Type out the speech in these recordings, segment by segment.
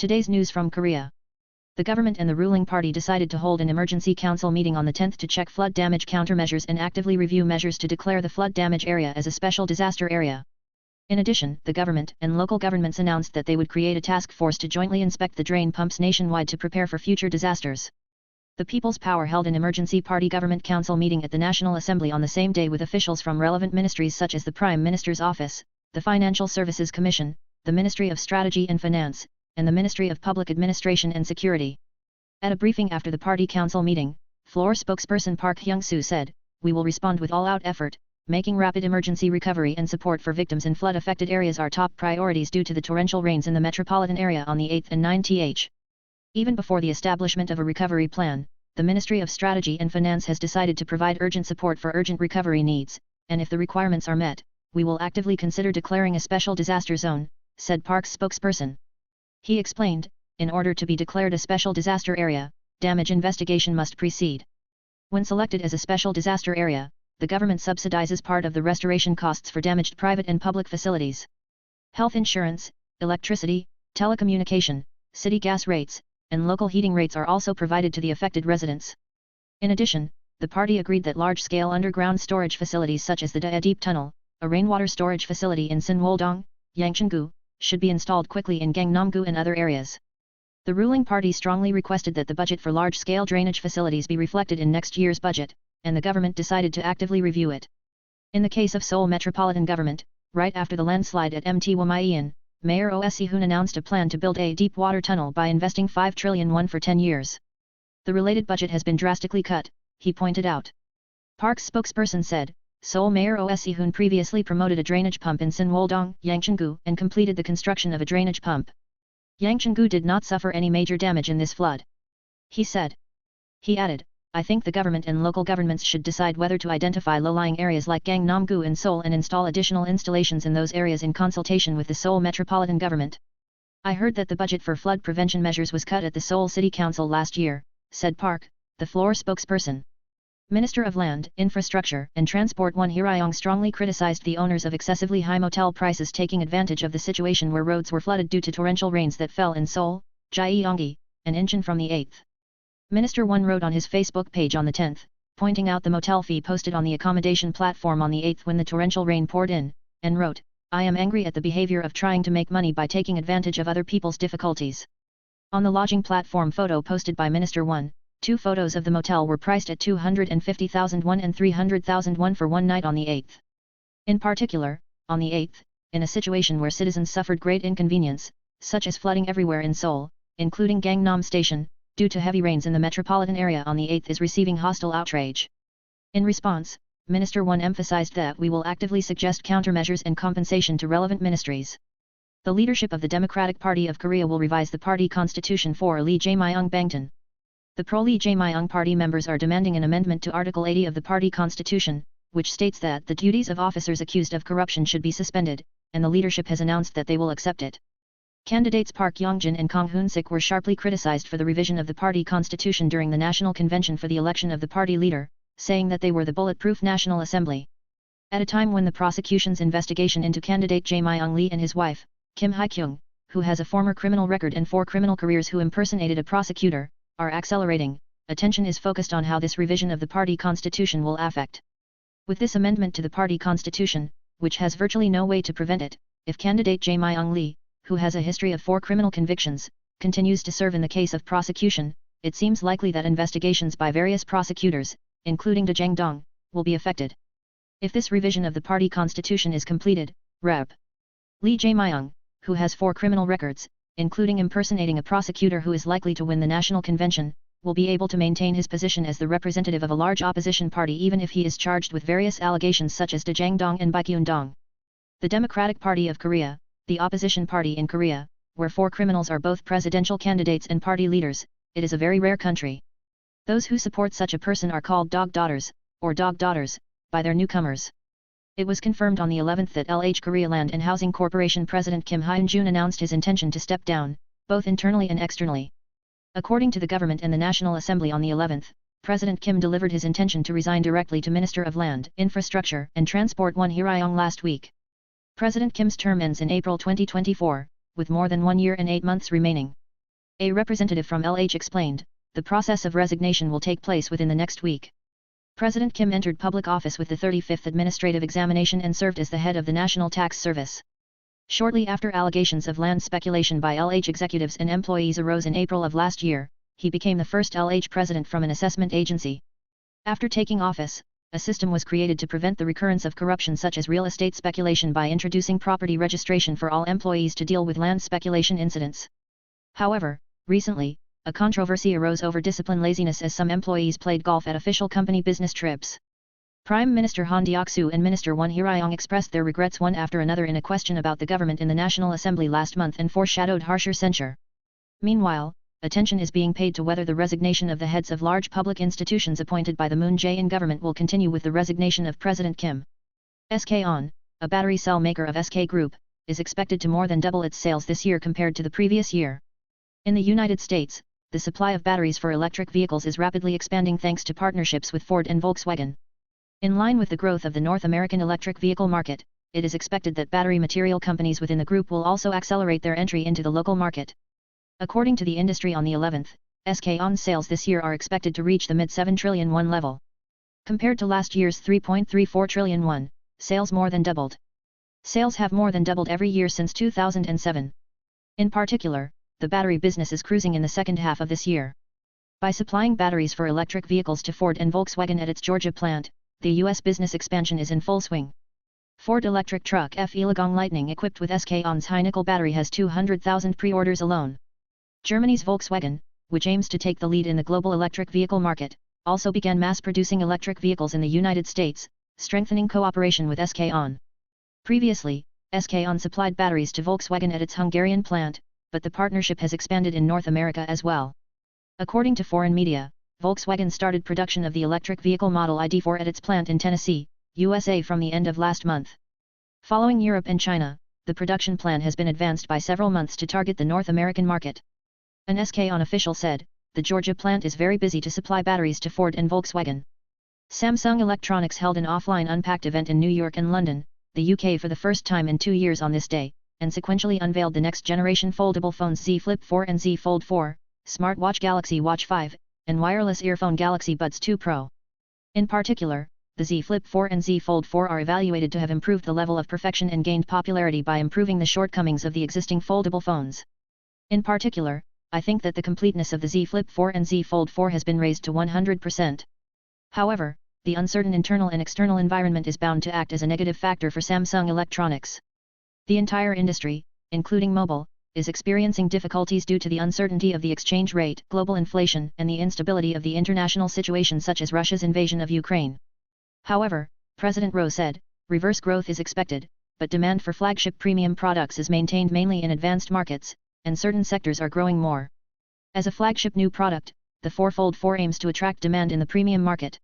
Today's news from Korea. The government and the ruling party decided to hold an emergency council meeting on the 10th to check flood damage countermeasures and actively review measures to declare the flood damage area as a special disaster area. In addition, the government and local governments announced that they would create a task force to jointly inspect the drain pumps nationwide to prepare for future disasters. The People's Power held an emergency party government council meeting at the National Assembly on the same day with officials from relevant ministries such as the Prime Minister's Office, the Financial Services Commission, the Ministry of Strategy and Finance, and the Ministry of Public Administration and Security. At a briefing after the party council meeting, floor spokesperson Park Hyung-soo said, "We will respond with all-out effort, making rapid emergency recovery and support for victims in flood-affected areas our top priorities due to the torrential rains in the metropolitan area on the 8th and 9th. Even before the establishment of a recovery plan, the Ministry of Strategy and Finance has decided to provide urgent support for urgent recovery needs, and if the requirements are met, we will actively consider declaring a special disaster zone," said Park's spokesperson. He explained, in order to be declared a special disaster area, damage investigation must precede. When selected as a special disaster area, the government subsidizes part of the restoration costs for damaged private and public facilities. Health insurance, electricity, telecommunication, city gas rates, and local heating rates are also provided to the affected residents. In addition, the party agreed that large-scale underground storage facilities such as the Dae Deep Tunnel, a rainwater storage facility in Sinwoldong, Yangcheon-gu, should be installed quickly in Gangnam-gu and other areas. The ruling party strongly requested that the budget for large-scale drainage facilities be reflected in next year's budget, and the government decided to actively review it. In the case of Seoul Metropolitan Government, right after the landslide at Mt. Wamaean, Mayor Oh Si-hoon announced a plan to build a deep water tunnel by investing 5 trillion won for 10 years. The related budget has been drastically cut, he pointed out. Park's spokesperson said, Seoul Mayor Oh Si-hoon previously promoted a drainage pump in Sinwoldong, Yangcheon-gu, and completed the construction of a drainage pump. Yangcheon-gu did not suffer any major damage in this flood. He said. He added, "I think the government and local governments should decide whether to identify low-lying areas like Gangnam-gu and Seoul and install additional installations in those areas in consultation with the Seoul Metropolitan Government. I heard that the budget for flood prevention measures was cut at the Seoul City Council last year," said Park, the floor spokesperson. Minister of Land, Infrastructure and Transport Won Hee-ryong strongly criticized the owners of excessively high motel prices taking advantage of the situation where roads were flooded due to torrential rains that fell in Seoul, Gyeonggi, and Incheon from the 8th. Minister Won wrote on his Facebook page on the 10th, pointing out the motel fee posted on the accommodation platform on the 8th when the torrential rain poured in, and wrote, "I am angry at the behavior of trying to make money by taking advantage of other people's difficulties." On the lodging platform photo posted by Minister Won, 2 photos of the motel were priced at 250,000 won and 300,000 won for one night on the 8th. In particular, on the 8th, in a situation where citizens suffered great inconvenience, such as flooding everywhere in Seoul, including Gangnam Station, due to heavy rains in the metropolitan area on the 8th is receiving hostile outrage. In response, Minister Won emphasized that we will actively suggest countermeasures and compensation to relevant ministries. The leadership of the Democratic Party of Korea will revise the party constitution for Lee Jae-myung Bangtan. The pro-Lee Jae-myung party members are demanding an amendment to Article 80 of the party constitution, which states that the duties of officers accused of corruption should be suspended, and the leadership has announced that they will accept it. Candidates Park Yong-jin and Kang Hoon-sik were sharply criticized for the revision of the party constitution during the national convention for the election of the party leader, saying that they were the bulletproof National Assembly. At a time when the prosecution's investigation into candidate Jae-myung Lee and his wife, Kim Hae-kyung, who has a former criminal record and 4 criminal careers who impersonated a prosecutor, are accelerating, attention is focused on how this revision of the party constitution will affect. With this amendment to the party constitution, which has virtually no way to prevent it, if candidate Jae-myung Lee, who has a history of 4 criminal convictions, continues to serve in the case of prosecution, it seems likely that investigations by various prosecutors, including De Jang-dong, will be affected. If this revision of the party constitution is completed, Rep. Lee Jae-myung, who has 4 criminal records, including impersonating a prosecutor who is likely to win the national convention, will be able to maintain his position as the representative of a large opposition party even if he is charged with various allegations such as De Jang-dong and Baekhyun-dong. The Democratic Party of Korea, the opposition party in Korea, where 4 criminals are both presidential candidates and party leaders, it is a very rare country. Those who support such a person are called dog daughters, or dog daughters, by their newcomers. It was confirmed on the 11th that LH Korea Land and Housing Corporation President Kim Hyun-jun announced his intention to step down, both internally and externally. According to the government and the National Assembly on the 11th, President Kim delivered his intention to resign directly to Minister of Land, Infrastructure and Transport Won Hee-ryong last week. President Kim's term ends in April 2024, with more than 1 year and 8 months remaining. A representative from LH explained, the process of resignation will take place within the next week. President Kim entered public office with the 35th administrative examination and served as the head of the National Tax Service. Shortly after allegations of land speculation by LH executives and employees arose in April of last year, he became the first LH president from an assessment agency. After taking office, a system was created to prevent the recurrence of corruption such as real estate speculation by introducing property registration for all employees to deal with land speculation incidents. However, recently, a controversy arose over discipline laziness as some employees played golf at official company business trips. Prime Minister Han Deok-soo and Minister Won Hee-ryong expressed their regrets one after another in a question about the government in the National Assembly last month and foreshadowed harsher censure. Meanwhile, attention is being paid to whether the resignation of the heads of large public institutions appointed by the Moon Jae-in government will continue with the resignation of President Kim. SK On, a battery cell maker of SK Group, is expected to more than double its sales this year compared to the previous year. In the United States, the supply of batteries for electric vehicles is rapidly expanding thanks to partnerships with Ford and Volkswagen. In line with the growth of the North American electric vehicle market, it is expected that battery material companies within the group will also accelerate their entry into the local market. According to the industry on the 11th, SK On's sales this year are expected to reach the mid-7 trillion won level. Compared to last year's 3.34 trillion won, sales more than doubled. Sales have more than doubled every year since 2007. In particular, the battery business is cruising in the second half of this year. By supplying batteries for electric vehicles to Ford and Volkswagen at its Georgia plant, the U.S. business expansion is in full swing. Ford electric truck F-Elegant Lightning equipped with SK On's high-nickel battery has 200,000 pre-orders alone. Germany's Volkswagen, which aims to take the lead in the global electric vehicle market, also began mass-producing electric vehicles in the United States, strengthening cooperation with SK On. Previously, SK On supplied batteries to Volkswagen at its Hungarian plant, but the partnership has expanded in North America as well. According to foreign media, Volkswagen started production of the electric vehicle model ID4 at its plant in Tennessee, USA from the end of last month. Following Europe and China, the production plan has been advanced by several months to target the North American market. An SK On official said, the Georgia plant is very busy to supply batteries to Ford and Volkswagen. Samsung Electronics held an offline unpacked event in New York and London, the UK for the first time in 2 years on this day, and sequentially unveiled the next-generation foldable phones Z Flip 4 and Z Fold 4, smartwatch Galaxy Watch 5, and wireless earphone Galaxy Buds 2 Pro. In particular, the Z Flip 4 and Z Fold 4 are evaluated to have improved the level of perfection and gained popularity by improving the shortcomings of the existing foldable phones. In particular, I think that the completeness of the Z Flip 4 and Z Fold 4 has been raised to 100%. However, the uncertain internal and external environment is bound to act as a negative factor for Samsung Electronics. The entire industry, including mobile, is experiencing difficulties due to the uncertainty of the exchange rate, global inflation, and the instability of the international situation such as Russia's invasion of Ukraine. However, President Roh said, reverse growth is expected, but demand for flagship premium products is maintained mainly in advanced markets, and certain sectors are growing more. As a flagship new product, the 4Fold 4 aims to attract demand in the premium market.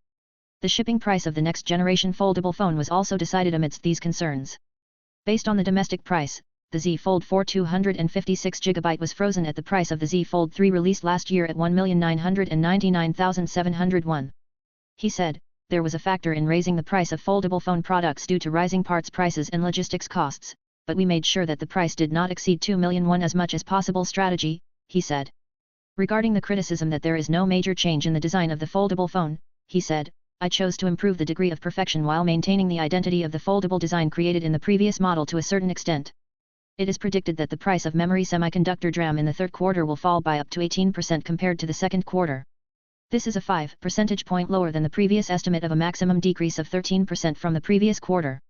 The shipping price of the next-generation foldable phone was also decided amidst these concerns. Based on the domestic price, the Z Fold 4 256GB was frozen at the price of the Z Fold 3 released last year at 1,999,701. He said, there was a factor in raising the price of foldable phone products due to rising parts prices and logistics costs, but we made sure that the price did not exceed 2 million won as much as possible strategy, he said. Regarding the criticism that there is no major change in the design of the foldable phone, he said, I chose to improve the degree of perfection while maintaining the identity of the foldable design created in the previous model to a certain extent. It is predicted that the price of memory semiconductor DRAM in the third quarter will fall by up to 18% compared to the second quarter. This is a 5 percentage point lower than the previous estimate of a maximum decrease of 13% from the previous quarter.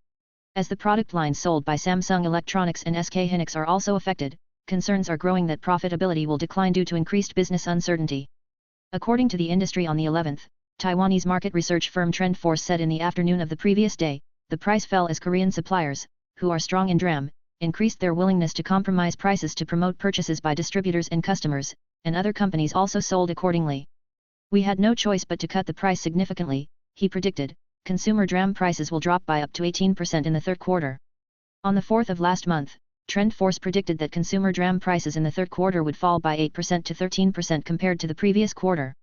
As the product lines sold by Samsung Electronics and SK Hynix are also affected, concerns are growing that profitability will decline due to increased business uncertainty. According to the industry on the 11th, Taiwanese market research firm TrendForce said in the afternoon of the previous day, the price fell as Korean suppliers, who are strong in DRAM, increased their willingness to compromise prices to promote purchases by distributors and customers, and other companies also sold accordingly. We had no choice but to cut the price significantly, he predicted. Consumer DRAM prices will drop by up to 18% in the third quarter. On the 4th of last month, TrendForce predicted that consumer DRAM prices in the third quarter would fall by 8% to 13% compared to the previous quarter.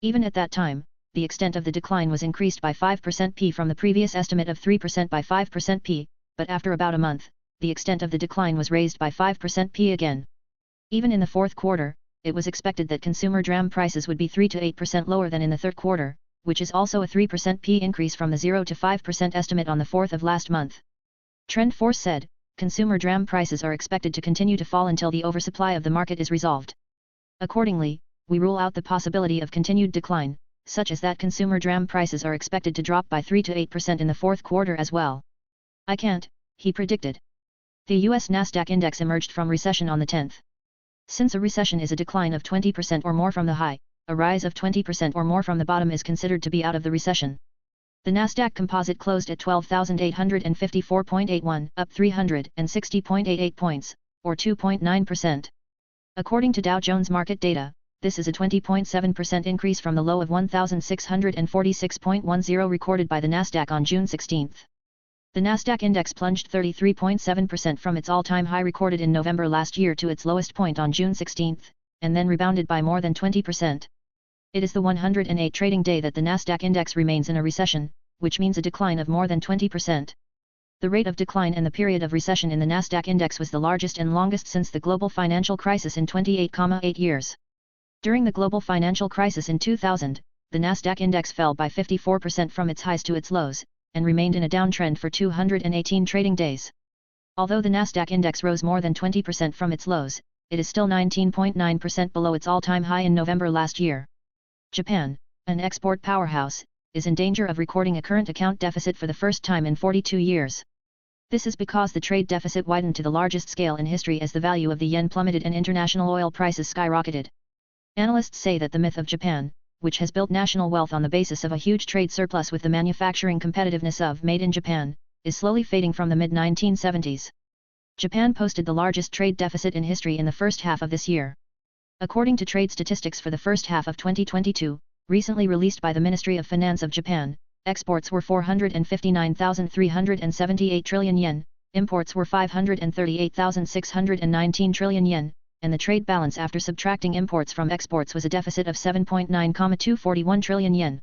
Even at that time, the extent of the decline was increased by 5% p from the previous estimate of 3% by 5% p, but after about a month, the extent of the decline was raised by 5% p again. Even in the fourth quarter, it was expected that consumer DRAM prices would be 3 to 8% lower than in the third quarter, which is also a 3% P increase from the 0 to 5% estimate on the 4th of last month. Trend Force said, consumer DRAM prices are expected to continue to fall until the oversupply of the market is resolved. Accordingly, we rule out the possibility of continued decline, such as that consumer DRAM prices are expected to drop by 3 to 8% in the fourth quarter as well. I can't, he predicted. The US Nasdaq index emerged from recession on the 10th. Since a recession is a decline of 20% or more from the high, a rise of 20% or more from the bottom is considered to be out of the recession. The Nasdaq Composite closed at 12,854.81, up 360.88 points, or 2.9%. According to Dow Jones market data, this is a 20.7% increase from the low of 1,646.10 recorded by the Nasdaq on June 16. The Nasdaq index plunged 33.7% from its all-time high recorded in November last year to its lowest point on June 16, and then rebounded by more than 20%. It is the 108th trading day that the Nasdaq index remains in a recession, which means a decline of more than 20%. The rate of decline and the period of recession in the Nasdaq index was the largest and longest since the global financial crisis in 28.8 years. During the global financial crisis in 2000, the Nasdaq index fell by 54% from its highs to its lows, and remained in a downtrend for 218 trading days. Although the Nasdaq index rose more than 20% from its lows, it is still 19.9% below its all-time high in November last year. Japan, an export powerhouse, is in danger of recording a current account deficit for the first time in 42 years. This is because the trade deficit widened to the largest scale in history as the value of the yen plummeted and international oil prices skyrocketed. Analysts say that the myth of Japan, which has built national wealth on the basis of a huge trade surplus with the manufacturing competitiveness of Made in Japan, is slowly fading from the mid-1970s. Japan posted the largest trade deficit in history in the first half of this year. According to trade statistics for the first half of 2022, recently released by the Ministry of Finance of Japan, exports were 459,378 trillion yen, imports were 538,619 trillion yen, and the trade balance after subtracting imports from exports was a deficit of 7.9,241 trillion yen.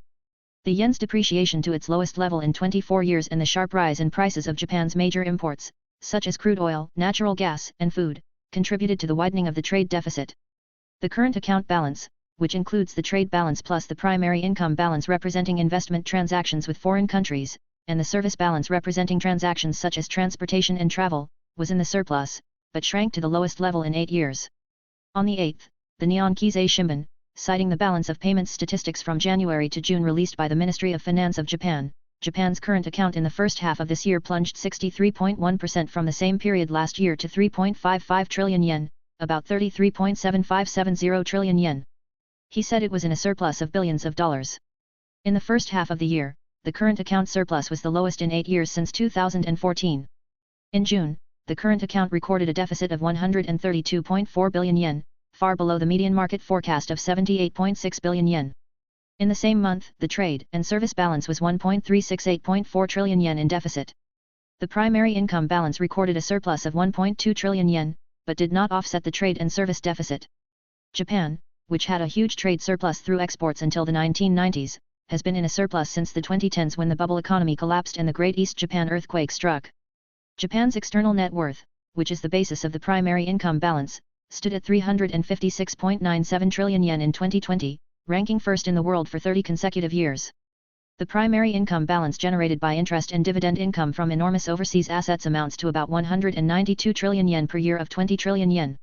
The yen's depreciation to its lowest level in 24 years and the sharp rise in prices of Japan's major imports, such as crude oil, natural gas, and food, contributed to the widening of the trade deficit. The current account balance, which includes the trade balance plus the primary income balance representing investment transactions with foreign countries, and the service balance representing transactions such as transportation and travel, was in the surplus, but shrank to the lowest level in 8 years. On the 8th, the Nihon Keizai Shimbun, citing the balance of payments statistics from January to June released by the Ministry of Finance of Japan, Japan's current account in the first half of this year plunged 63.1% from the same period last year to 3.55 trillion yen, about 33.7570 trillion yen. He said it was in a surplus of billions of dollars. In the first half of the year, the current account surplus was the lowest in 8 years since 2014. In June, the current account recorded a deficit of 132.4 billion yen, far below the median market forecast of 78.6 billion yen. In the same month, the trade and service balance was 1.368.4 trillion yen in deficit. The primary income balance recorded a surplus of 1.2 trillion yen, but did not offset the trade and service deficit. Japan, which had a huge trade surplus through exports until the 1990s, has been in a surplus since the 2010s when the bubble economy collapsed and the Great East Japan earthquake struck. Japan's external net worth, which is the basis of the primary income balance, stood at 356.97 trillion yen in 2020, ranking first in the world for 30 consecutive years. The primary income balance generated by interest and dividend income from enormous overseas assets amounts to about 192 trillion yen per year of 20 trillion yen.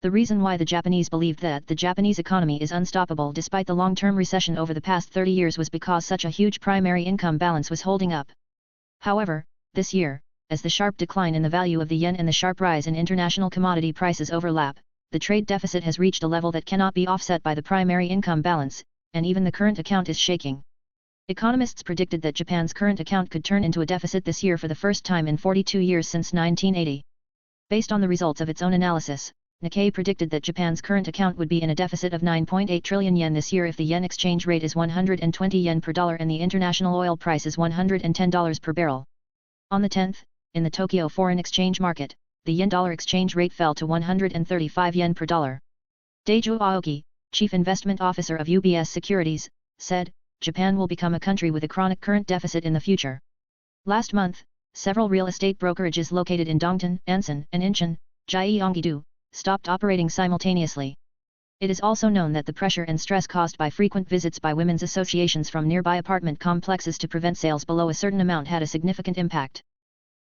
The reason why the Japanese believed that the Japanese economy is unstoppable despite the long-term recession over the past 30 years was because such a huge primary income balance was holding up. However, this year, as the sharp decline in the value of the yen and the sharp rise in international commodity prices overlap, the trade deficit has reached a level that cannot be offset by the primary income balance, and even the current account is shaking. Economists predicted that Japan's current account could turn into a deficit this year for the first time in 42 years since 1980. Based on the results of its own analysis, Nikkei predicted that Japan's current account would be in a deficit of 9.8 trillion yen this year if the yen exchange rate is 120 yen per dollar and the international oil price is $110 per barrel. On the 10th, in the Tokyo foreign exchange market, the yen-dollar exchange rate fell to 135 yen per dollar. Daiju Aoki, chief investment officer of UBS Securities, said, Japan will become a country with a chronic current deficit in the future. Last month, several real estate brokerages located in Dongtan, Ansan, and Incheon, Gyeonggi-do, stopped operating simultaneously. It is also known that the pressure and stress caused by frequent visits by women's associations from nearby apartment complexes to prevent sales below a certain amount had a significant impact.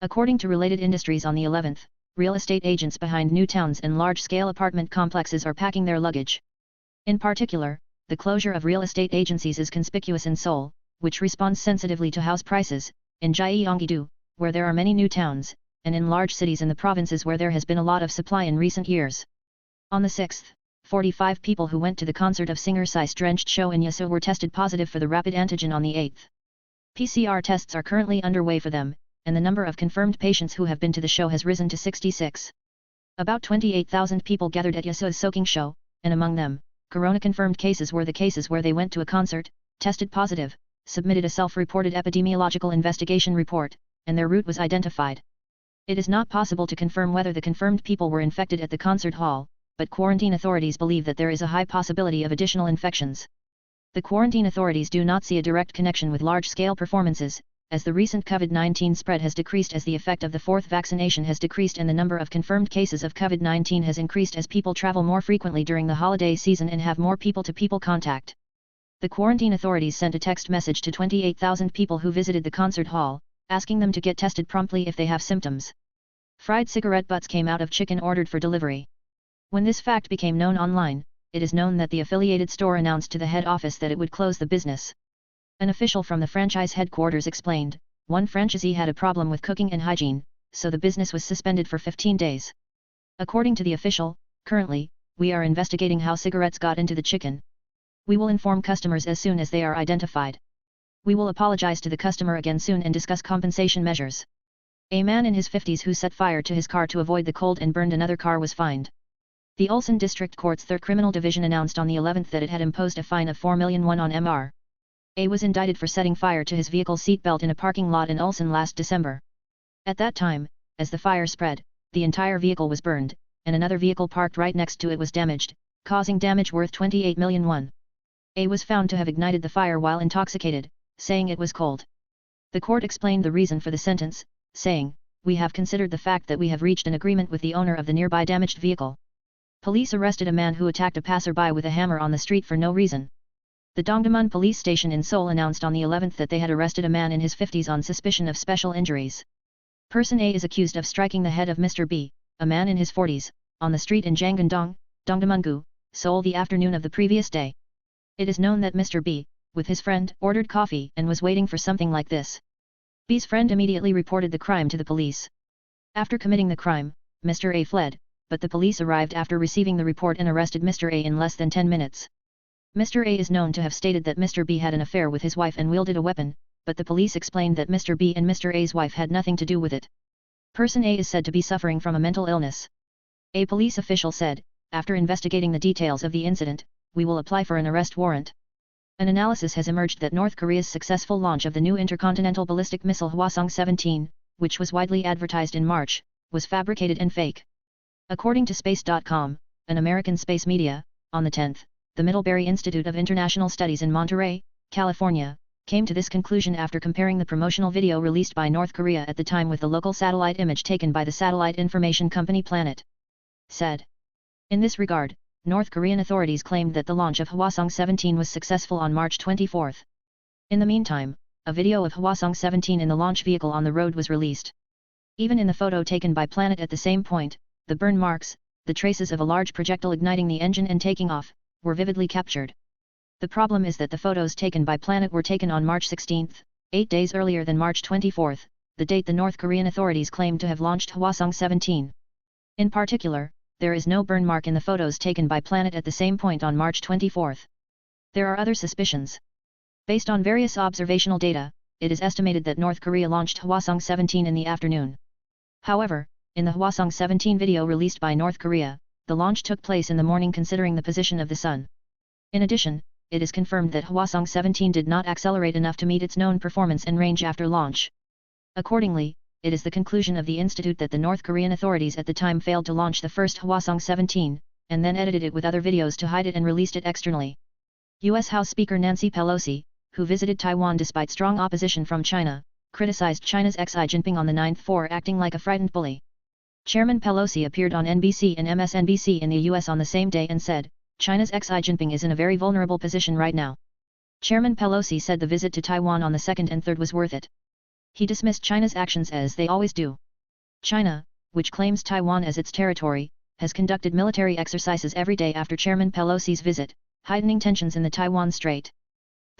According to related industries on the 11th, real estate agents behind new towns and large-scale apartment complexes are packing their luggage. In particular, the closure of real estate agencies is conspicuous in Seoul, which responds sensitively to house prices, in Gyeonggi-do, where there are many new towns, and in large cities in the provinces where there has been a lot of supply in recent years. On the 6th, 45 people who went to the concert of singer Psy's drenched show in Yeosu were tested positive for the rapid antigen on the 8th. PCR tests are currently underway for them, and the number of confirmed patients who have been to the show has risen to 66. About 28,000 people gathered at Yeosu's soaking show, and among them, corona-confirmed cases were the cases where they went to a concert, tested positive, submitted a self-reported epidemiological investigation report, and their route was identified. It is not possible to confirm whether the confirmed people were infected at the concert hall, but quarantine authorities believe that there is a high possibility of additional infections. The quarantine authorities do not see a direct connection with large-scale performances, as the recent COVID-19 spread has decreased as the effect of the fourth vaccination has decreased and the number of confirmed cases of COVID-19 has increased as people travel more frequently during the holiday season and have more people-to-people contact. The quarantine authorities sent a text message to 28,000 people who visited the concert hall, asking them to get tested promptly if they have symptoms. Fried cigarette butts came out of chicken ordered for delivery. When this fact became known online, it is known that the affiliated store announced to the head office that it would close the business. An official from the franchise headquarters explained, one franchisee had a problem with cooking and hygiene, so the business was suspended for 15 days. According to the official, currently, we are investigating how cigarettes got into the chicken. We will inform customers as soon as they are identified. We will apologize to the customer again soon and discuss compensation measures. A man in his 50s who set fire to his car to avoid the cold and burned another car was fined. The Ulsan District Court's 3rd Criminal Division announced on the 11th that it had imposed a fine of 4 million won on Mr. A was indicted for setting fire to his vehicle's seatbelt in a parking lot in Ulsan last December. At that time, as the fire spread, the entire vehicle was burned, and another vehicle parked right next to it was damaged, causing damage worth 28 million won. A was found to have ignited the fire while intoxicated, saying it was cold. The court explained the reason for the sentence, saying, "We have considered the fact that we have reached an agreement with the owner of the nearby damaged vehicle." Police arrested a man who attacked a passerby with a hammer on the street for no reason. The Dongdaemun police station in Seoul announced on the 11th that they had arrested a man in his 50s on suspicion of special injuries. Person A is accused of striking the head of Mr. B, a man in his 40s, on the street in Janggandong, Dongdaemun-gu, Seoul the afternoon of the previous day. It is known that Mr. B, with his friend, ordered coffee and was waiting for something like this. B's friend immediately reported the crime to the police. After committing the crime, Mr. A fled, but the police arrived after receiving the report and arrested Mr. A in less than 10 minutes. Mr. A is known to have stated that Mr. B had an affair with his wife and wielded a weapon, but the police explained that Mr. B and Mr. A's wife had nothing to do with it. Person A is said to be suffering from a mental illness. A police official said, "After investigating the details of the incident, we will apply for an arrest warrant." An analysis has emerged that North Korea's successful launch of the new intercontinental ballistic missile Hwasong-17, which was widely advertised in March, was fabricated and fake. According to Space.com, an American space media, on the 10th, the Middlebury Institute of International Studies in Monterey, California, came to this conclusion after comparing the promotional video released by North Korea at the time with the local satellite image taken by the satellite information company Planet. Said. In this regard, North Korean authorities claimed that the launch of Hwasong-17 was successful on March 24. In the meantime, a video of Hwasong-17 in the launch vehicle on the road was released. Even in the photo taken by Planet at the same point, the burn marks, the traces of a large projectile igniting the engine and taking off, were vividly captured. The problem is that the photos taken by Planet were taken on March 16, 8 days earlier than March 24, the date the North Korean authorities claimed to have launched Hwasong-17. In particular, there is no burn mark in the photos taken by Planet at the same point on March 24. There are other suspicions. Based on various observational data, it is estimated that North Korea launched Hwasong-17 in the afternoon. However, in the Hwasong-17 video released by North Korea, the launch took place in the morning considering the position of the sun. In addition, it is confirmed that Hwasong-17 did not accelerate enough to meet its known performance and range after launch. Accordingly, it is the conclusion of the institute that the North Korean authorities at the time failed to launch the first Hwasong-17, and then edited it with other videos to hide it and released it externally. U.S. House Speaker Nancy Pelosi, who visited Taiwan despite strong opposition from China, criticized China's Xi Jinping on the 9th for acting like a frightened bully. Chairman Pelosi appeared on NBC and MSNBC in the U.S. on the same day and said, China's Xi Jinping is in a very vulnerable position right now. Chairman Pelosi said the visit to Taiwan on the 2nd and 3rd was worth it. He dismissed China's actions as they always do. China, which claims Taiwan as its territory, has conducted military exercises every day after Chairman Pelosi's visit, heightening tensions in the Taiwan Strait.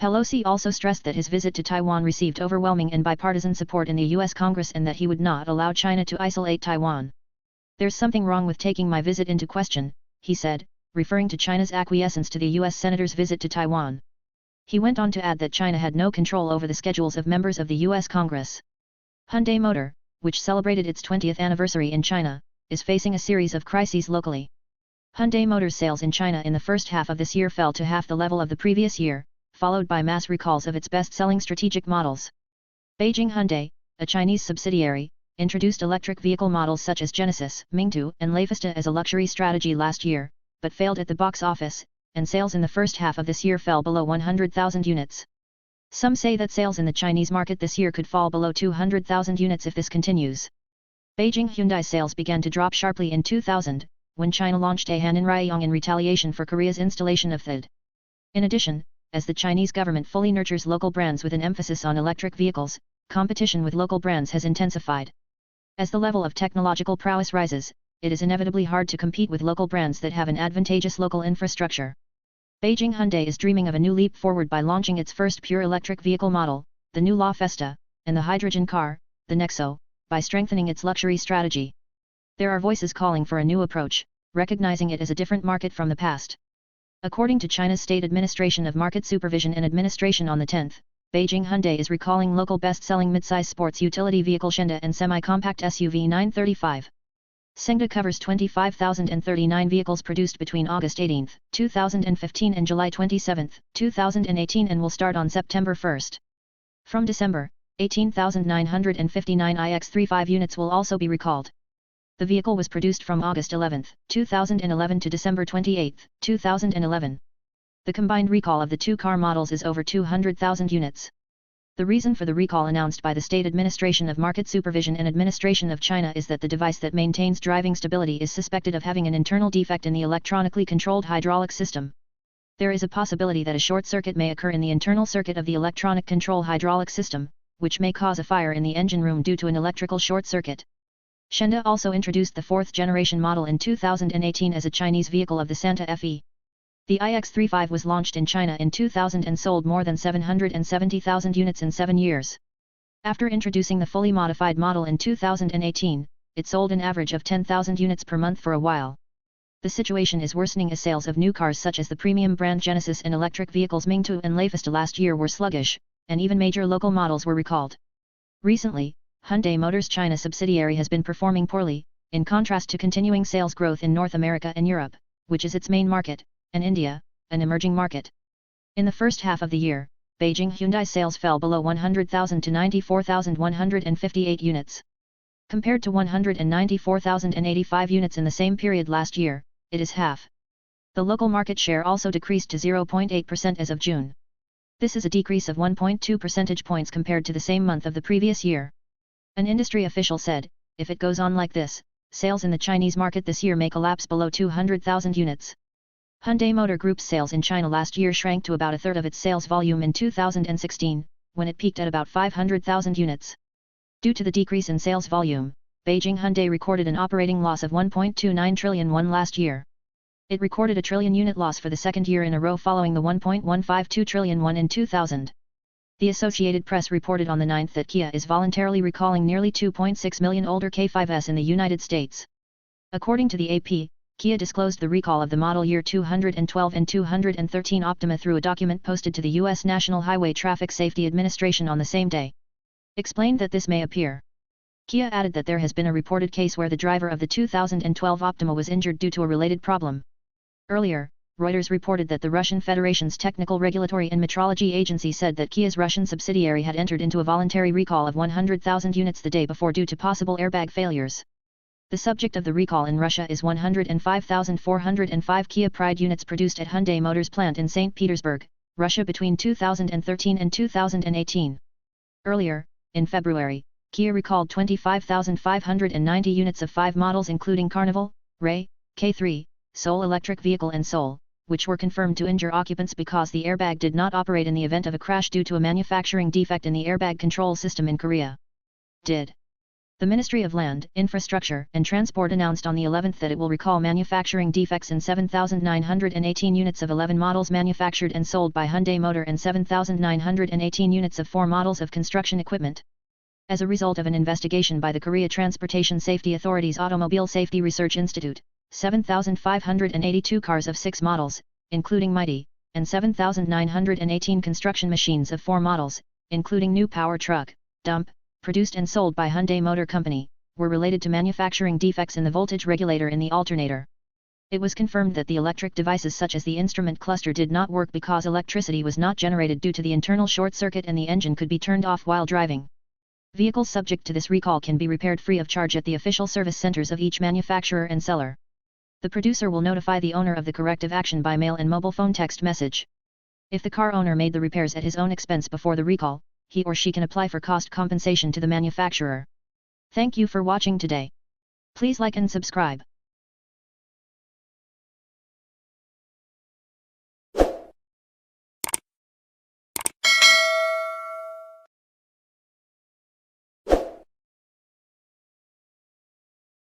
Pelosi also stressed that his visit to Taiwan received overwhelming and bipartisan support in the U.S. Congress and that he would not allow China to isolate Taiwan. "There's something wrong with taking my visit into question," he said, referring to China's acquiescence to the U.S. Senator's visit to Taiwan. He went on to add that China had no control over the schedules of members of the U.S. Congress. Hyundai Motor, which celebrated its 20th anniversary in China, is facing a series of crises locally. Hyundai Motor's sales in China in the first half of this year fell to half the level of the previous year, followed by mass recalls of its best-selling strategic models. Beijing Hyundai, a Chinese subsidiary, introduced electric vehicle models such as Genesis, Mingtu, and Leifesta as a luxury strategy last year, but failed at the box office, and sales in the first half of this year fell below 100,000 units. Some say that sales in the Chinese market this year could fall below 200,000 units if this continues. Beijing Hyundai sales began to drop sharply in 2000, when China launched a Han in Ryong in retaliation for Korea's installation of THAAD. In addition, as the Chinese government fully nurtures local brands with an emphasis on electric vehicles, competition with local brands has intensified. As the level of technological prowess rises, it is inevitably hard to compete with local brands that have an advantageous local infrastructure. Beijing Hyundai is dreaming of a new leap forward by launching its first pure electric vehicle model, the new La Festa, and the hydrogen car, the Nexo, by strengthening its luxury strategy. There are voices calling for a new approach, recognizing it as a different market from the past. According to China's State Administration of Market Supervision and Administration on the 10th, Beijing Hyundai is recalling local best-selling midsize sports utility vehicle Shenda and semi-compact SUV 935. Shenda covers 25,039 vehicles produced between August 18, 2015 and July 27, 2018 and will start on September 1. From December, 18,959 iX35 units will also be recalled. The vehicle was produced from August 11, 2011 to December 28, 2011. The combined recall of the two car models is over 200,000 units. The reason for the recall announced by the State Administration of Market Supervision and Administration of China is that the device that maintains driving stability is suspected of having an internal defect in the electronically controlled hydraulic system. There is a possibility that a short circuit may occur in the internal circuit of the electronic control hydraulic system, which may cause a fire in the engine room due to an electrical short circuit. Shenda also introduced the fourth-generation model in 2018 as a Chinese vehicle of the Santa Fe. The iX35 was launched in China in 2000 and sold more than 770,000 units in 7 years. After introducing the fully modified model in 2018, it sold an average of 10,000 units per month for a while. The situation is worsening as sales of new cars such as the premium brand Genesis and electric vehicles Mingtu and Leifesta last year were sluggish, and even major local models were recalled. Recently, Hyundai Motors China subsidiary has been performing poorly, in contrast to continuing sales growth in North America and Europe, which is its main market, and India, an emerging market. In the first half of the year, Beijing Hyundai sales fell below 100,000 to 94,158 units. Compared to 194,085 units in the same period last year, it is half. The local market share also decreased to 0.8% as of June. This is a decrease of 1.2 percentage points compared to the same month of the previous year. An industry official said, "If it goes on like this, sales in the Chinese market this year may collapse below 200,000 units." Hyundai Motor Group's sales in China last year shrank to about a third of its sales volume in 2016, when it peaked at about 500,000 units. Due to the decrease in sales volume, Beijing Hyundai recorded an operating loss of 1.29 trillion won last year. It recorded a trillion-unit loss for the second year in a row following the 1.152 trillion won in 2000. The Associated Press reported on the 9th that Kia is voluntarily recalling nearly 2.6 million older K5s in the United States. According to the AP, Kia disclosed the recall of the model year 212 and 213 Optima through a document posted to the U.S. National Highway Traffic Safety Administration on the same day. Explained that this may appear. Kia added that there has been a reported case where the driver of the 2012 Optima was injured due to a related problem. Earlier, Reuters reported that the Russian Federation's Technical Regulatory and Metrology Agency said that Kia's Russian subsidiary had entered into a voluntary recall of 100,000 units the day before due to possible airbag failures. The subject of the recall in Russia is 105,405 Kia Pride units produced at Hyundai Motors plant in St. Petersburg, Russia between 2013 and 2018. Earlier, in February, Kia recalled 25,590 units of 5 models including Carnival, Ray, K3, Soul electric vehicle and Soul, which were confirmed to injure occupants because the airbag did not operate in the event of a crash due to a manufacturing defect in the airbag control system in Korea. Did. The Ministry of Land, Infrastructure and Transport announced on the 11th that it will recall manufacturing defects in 7,918 units of 11 models manufactured and sold by Hyundai Motor and 7,918 units of 4 models of construction equipment. As a result of an investigation by the Korea Transportation Safety Authority's Automobile Safety Research Institute, 7,582 cars of 6 models, including Mighty, and 7,918 construction machines of 4 models, including new power truck, dump, produced and sold by Hyundai Motor Company, were related to manufacturing defects in the voltage regulator in the alternator. It was confirmed that the electric devices such as the instrument cluster did not work because electricity was not generated due to the internal short circuit and the engine could be turned off while driving. Vehicles subject to this recall can be repaired free of charge at the official service centers of each manufacturer and seller. The producer will notify the owner of the corrective action by mail and mobile phone text message. If the car owner made the repairs at his own expense before the recall, he or she can apply for cost compensation to the manufacturer. Thank you for watching today. Please like and subscribe.